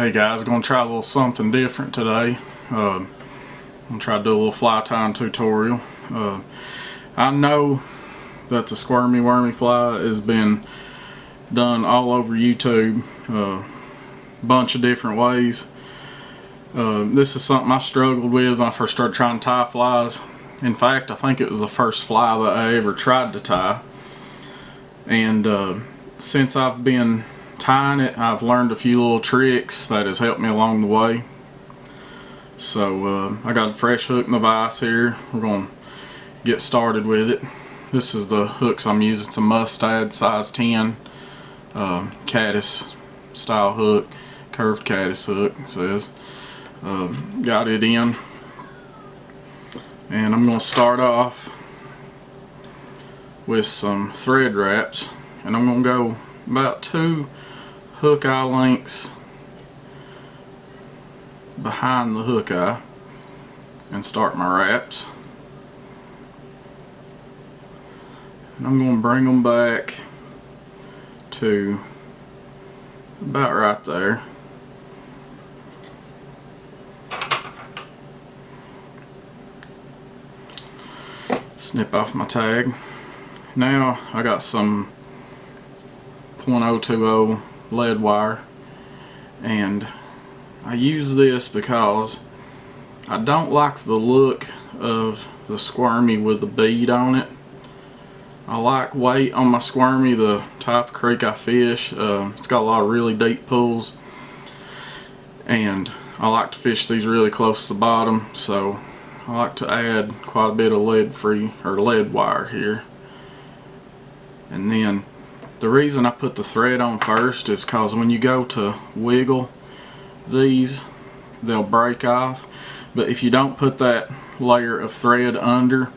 Hey guys, gonna try a little something different today. I'm gonna try to do a little fly tying tutorial. I know that the Squirmy Wormy fly has been done all over YouTube, bunch of different ways. This is something I struggled with when I first started trying to tie flies. In fact, I think it was the first fly that I ever tried to tie. And since I've been tying it, I've learned a few little tricks that has helped me along the way. So I got a fresh hook and the vise here. We're going to get started with it. This is the hooks I'm using. It's a mustad size 10 caddis style hook, curved caddis hook it says. Got it in, and I'm going to start off with some thread wraps, and I'm going to go about 2 hook eye lengths behind the hook eye and start my wraps. And I'm going to bring them back to about right there. Snip off my tag. Now I got some .020 lead wire, and I use this because I don't like the look of the Squirmy with the bead on it. I like weight on my Squirmy, the type of creek I fish. It's got a lot of really deep pools, and I like to fish these really close to the bottom, so I like to add quite a bit of lead wire here. And then the reason I put the thread on first is because when you go to wiggle these, they'll break off. But if you don't put that layer of thread under,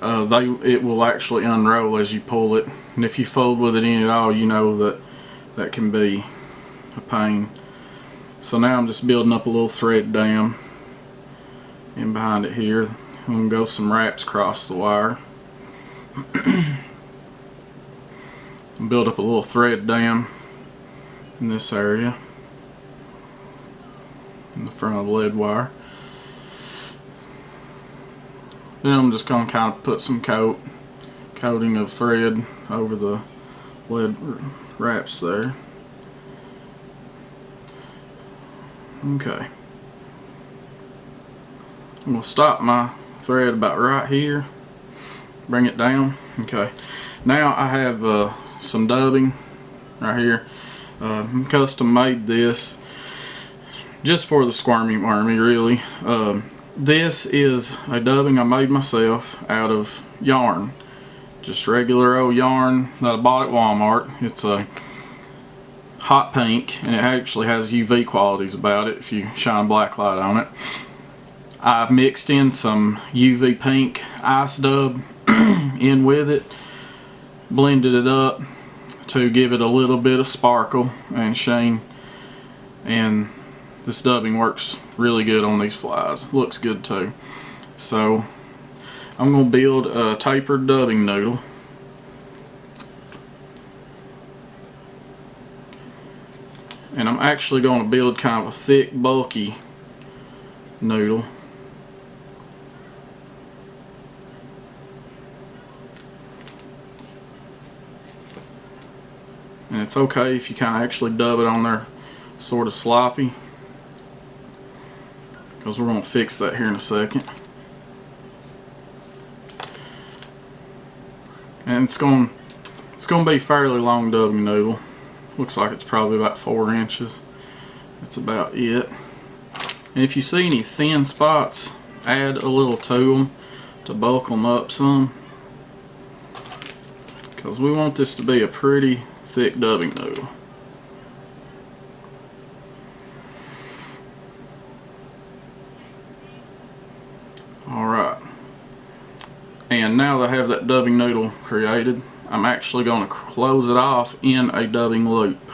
it will actually unroll as you pull it. And if you fold with it in at all, you know that can be a pain. So now I'm just building up a little thread dam in behind it here. I'm going to go some wraps across the wire. Build up a little thread dam in this area in the front of the lead wire. Then I'm just going to kind of put some coating of thread over the lead wraps there. Okay. I'm going to stop my thread about right here, bring it down. Okay, now I have some dubbing right here. Custom made this just for the Squirmy Wormy, really. This is a dubbing I made myself out of yarn, just regular old yarn that I bought at Walmart. It's a hot pink, and it actually has UV qualities about it if you shine a black light on it. I mixed in some UV pink ice dub in with it, blended it up to give it a little bit of sparkle and sheen, and this dubbing works really good on these flies. Looks good too. So I'm going to build a tapered dubbing noodle. And I'm actually going to build kind of a thick, bulky noodle. And it's okay if you kind of actually dub it on there sort of sloppy, because we're going to fix that here in a second. And it's going to be a fairly long dubbing noodle. Looks like it's probably about 4 inches. That's about it. And if you see any thin spots, add a little to them to bulk them up some, because we want this to be a pretty thick dubbing noodle. Alright, and now that I have that dubbing noodle created, I'm actually going to close it off in a dubbing loop.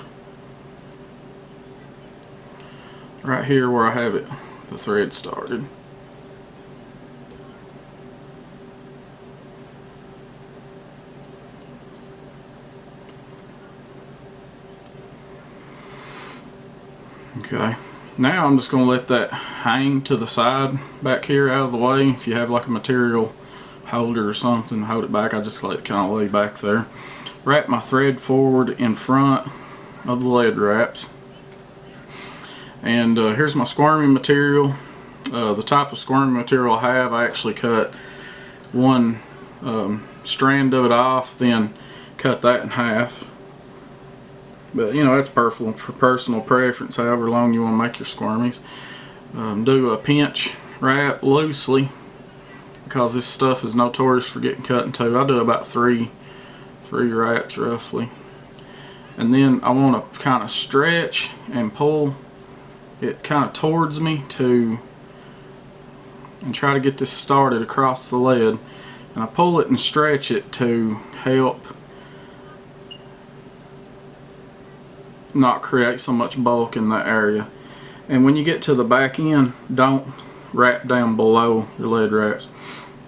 Right here where I have it, the thread started. Okay, now I'm just going to let that hang to the side back here out of the way. If you have like a material holder or something, hold it back. I just let it kind of lay back there. Wrap my thread forward in front of the lead wraps. And here's my squirmy material. The type of squirmy material I have, I actually cut one strand of it off, then cut that in half. But you know, that's personal preference, however long you want to make your squirmies. Do a pinch wrap loosely, because this stuff is notorious for getting cut in two. I do about three wraps roughly. And then I want to kind of stretch and pull it kind of towards me and try to get this started across the lead. And I pull it and stretch it to help not create so much bulk in that area. And when you get to the back end, don't wrap down below your lead wraps.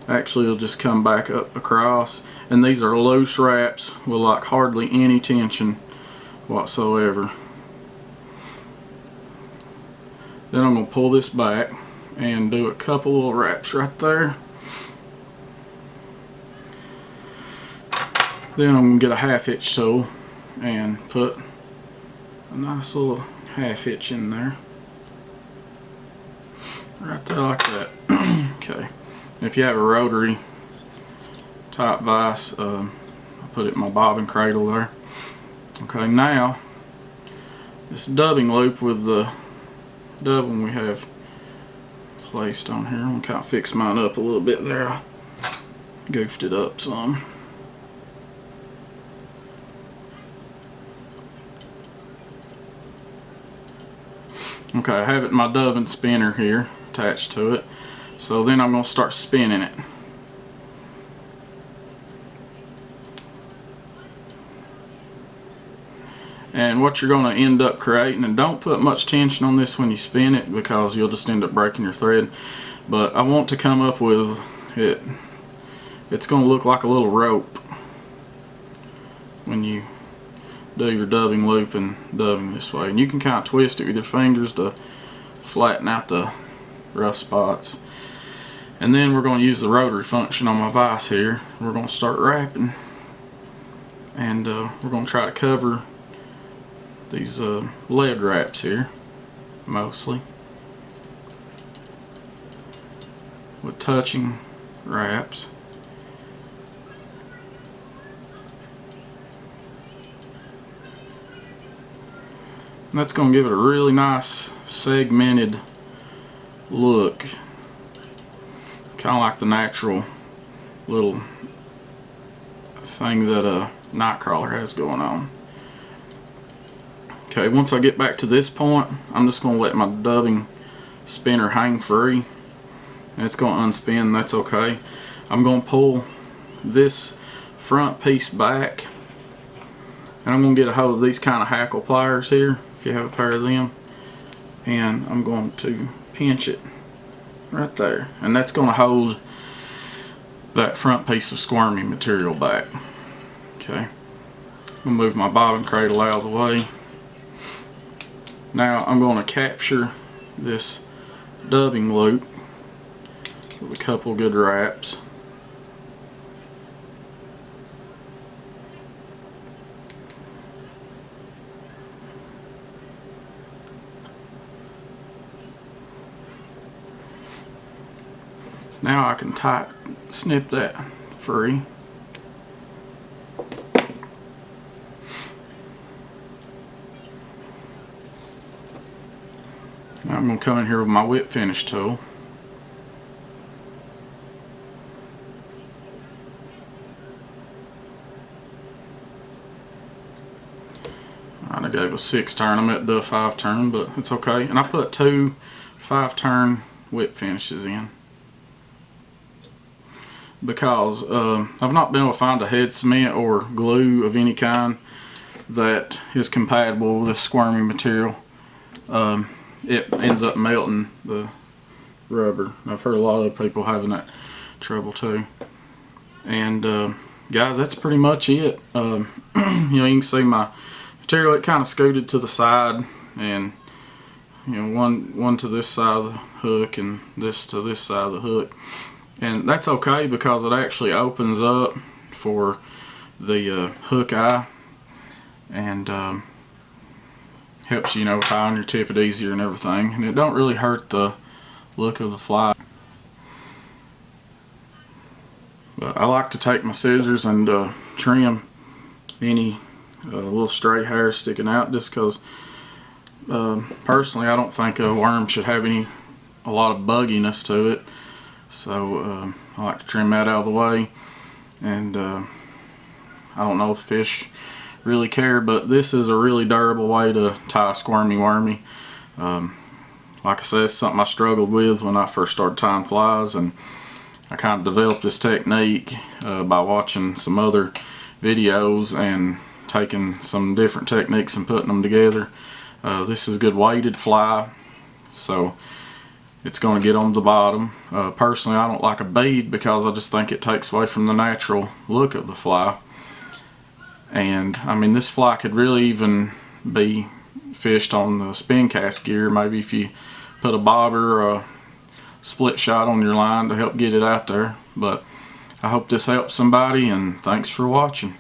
Actually, it'll just come back up across. And these are loose wraps with like hardly any tension whatsoever. Then I'm going to pull this back and do a couple of wraps right there. Then I'm going to get a half hitch tool and put a nice little half hitch in there. Right there like that. Okay. If you have a rotary type vise, I'll put it in my bobbin cradle there. Okay, now this dubbing loop with the dubbing we have placed on here, I'm going to kind of fix mine up a little bit there. I goofed it up some. Okay, I have it in my dubbing spinner here attached to it. So then I'm going to start spinning it. And what you're going to end up creating, and don't put much tension on this when you spin it because you'll just end up breaking your thread, but I want to come up with it. It's going to look like a little rope when you do your dubbing loop and dubbing this way. And you can kind of twist it with your fingers to flatten out the rough spots. And then we're going to use the rotary function on my vise here. We're going to start wrapping, and we're going to try to cover these lead wraps here mostly with touching wraps. And that's going to give it a really nice segmented look, kind of like the natural little thing that a nightcrawler has going on. Okay, once I get back to this point, I'm just going to let my dubbing spinner hang free. And it's going to unspin, that's okay. I'm going to pull this front piece back, and I'm going to get a hold of these kind of hackle pliers here, if you have a pair of them. And I'm going to pinch it right there. And that's going to hold that front piece of squirmy material back. Okay, I'm going to move my bobbin cradle out of the way. Now I'm going to capture this dubbing loop with a couple good wraps. Now I can snip that free. Now I'm going to come in here with my whip finish tool. Alright, I gave a 6 turn. I meant to do a 5 turn, but it's okay. And I put 2 5-turn whip finishes in, because I've not been able to find a head cement or glue of any kind that is compatible with this squirmy material. It ends up melting the rubber. I've heard a lot of people having that trouble too. And guys, that's pretty much it. You know, you can see my material, it kind of scooted to the side, and you know, one to this side of the hook and this to this side of the hook, and that's okay because it actually opens up for the hook eye, and helps, you know, tie on your tippet easier and everything, and it don't really hurt the look of the fly. But I like to take my scissors and trim any little stray hairs sticking out, just because personally I don't think a worm should have a lot of bugginess to it, so I like to trim that out of the way. And I don't know if fish really care, but this is a really durable way to tie a squirmy wormy. Like I said, it's something I struggled with when I first started tying flies, and I kind of developed this technique by watching some other videos and taking some different techniques and putting them together. This is a good weighted fly, so it's going to get on the bottom. Personally, I don't like a bead because I just think it takes away from the natural look of the fly. And I mean, this fly could really even be fished on the spin cast gear. Maybe if you put a bobber or a split shot on your line to help get it out there. But I hope this helps somebody, and thanks for watching.